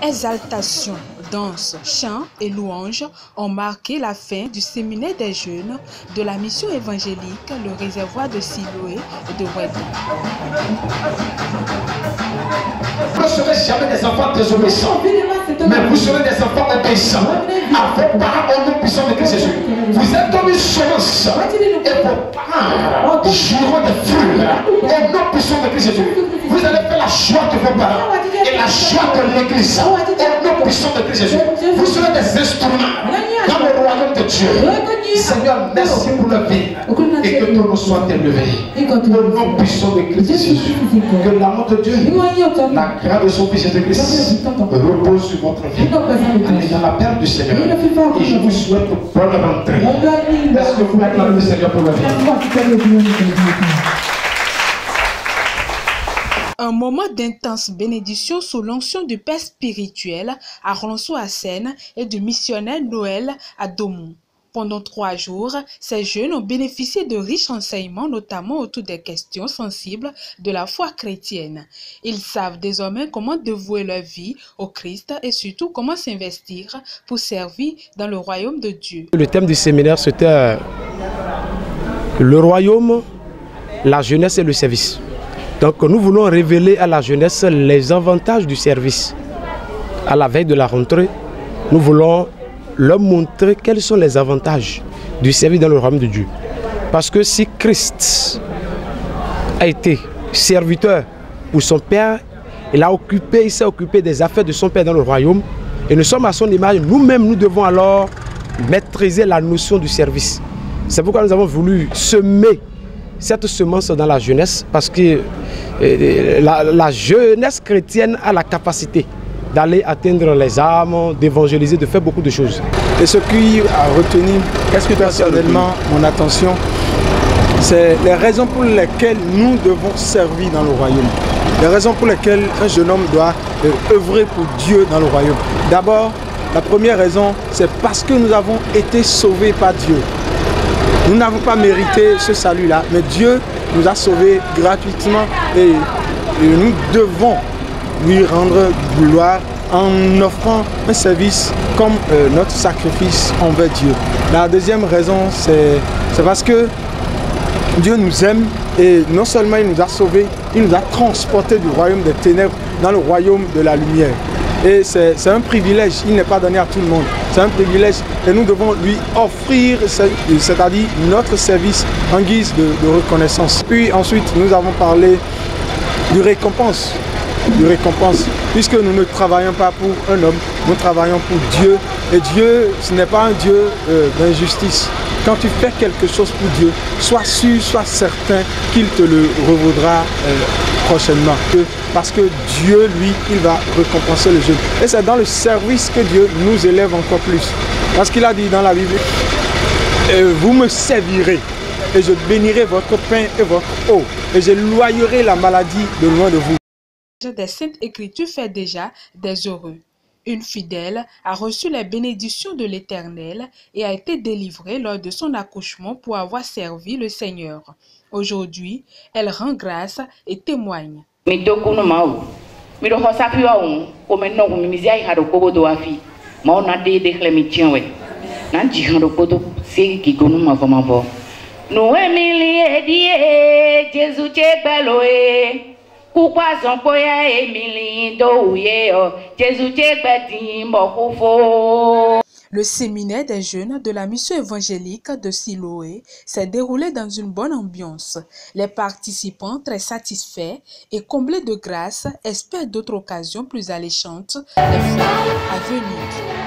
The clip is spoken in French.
Exaltation, danse, chants et louanges ont marqué la fin du séminaire des jeunes de la mission évangélique Le Réservoir de Siloé et de Ouéda. Vous ne serez jamais des enfants désobéissants, mais vous serez des enfants obéissants. À vos parents au nom puissant de Christ Jésus. Vous êtes dans une semence et vos parents joueront des fruits au nom puissant de Christ Jésus. Vous allez faire la joie de vos parents et la joie de l'Église au nom puissant de Christ Jésus. Vous serez des instruments dans le royaume de Dieu. Seigneur, merci pour la vie et que ton nom soit élevé. Au nom puissant de Christ Jésus. Que l'amour de Dieu, la grâce de son Fils Jésus-Christ repose sur votre vie. Allez dans la paix du Seigneur. Et je vous souhaite une bonne rentrée. Est-ce que vous acclamez le Seigneur pour la vie? Un moment d'intense bénédiction sous l'onction du Père spirituel à Ronceau-à-Seine et du missionnaire Noël à Domon. Pendant 3 jours, ces jeunes ont bénéficié de riches enseignements, notamment autour des questions sensibles de la foi chrétienne. Ils savent désormais comment dévouer leur vie au Christ et surtout comment s'investir pour servir dans le royaume de Dieu. Le thème du séminaire, c'était le royaume, la jeunesse et le service. Donc nous voulons révéler à la jeunesse les avantages du service. À la veille de la rentrée, nous voulons leur montrer quels sont les avantages du service dans le royaume de Dieu. Parce que si Christ a été serviteur pour son Père, il s'est occupé des affaires de son Père dans le royaume, et nous sommes à son image, nous-mêmes nous devons alors maîtriser la notion du service. C'est pourquoi nous avons voulu semer cette semence dans la jeunesse, parce que la jeunesse chrétienne a la capacité d'aller atteindre les âmes, d'évangéliser, de faire beaucoup de choses. Et ce qui a retenu personnellement mon attention, c'est les raisons pour lesquelles nous devons servir dans le royaume. Les raisons pour lesquelles un jeune homme doit œuvrer pour Dieu dans le royaume. D'abord, la première raison, c'est parce que nous avons été sauvés par Dieu. Nous n'avons pas mérité ce salut-là, mais Dieu nous a sauvés gratuitement et nous devons lui rendre gloire en offrant un service comme notre sacrifice envers Dieu. La deuxième raison, c'est parce que Dieu nous aime et non seulement il nous a sauvés, il nous a transportés du royaume des ténèbres dans le royaume de la lumière. Et c'est un privilège, il n'est pas donné à tout le monde. C'est un privilège et nous devons lui offrir, c'est-à-dire notre service en guise de reconnaissance. Puis ensuite, nous avons parlé du récompense. Puisque nous ne travaillons pas pour un homme, nous travaillons pour Dieu. Et Dieu, ce n'est pas un Dieu d'injustice. Quand tu fais quelque chose pour Dieu, sois sûr, sois certain qu'il te le revaudra prochainement. Parce que Dieu, lui, il va récompenser le jeune. Et c'est dans le service que Dieu nous élève encore plus. Parce qu'il a dit dans la Bible, vous me servirez et je bénirai votre pain et votre eau. Et j'éloignerai la maladie de loin de vous. Des Saintes Écritures fait déjà des heureux. Une fidèle a reçu les bénédictions de l'Éternel et a été délivrée lors de son accouchement pour avoir servi le Seigneur. Aujourd'hui, elle rend grâce et témoigne. Le séminaire des jeunes de la mission évangélique de Siloé s'est déroulé dans une bonne ambiance. Les participants, très satisfaits et comblés de grâce, espèrent d'autres occasions plus alléchantes les fois à venir.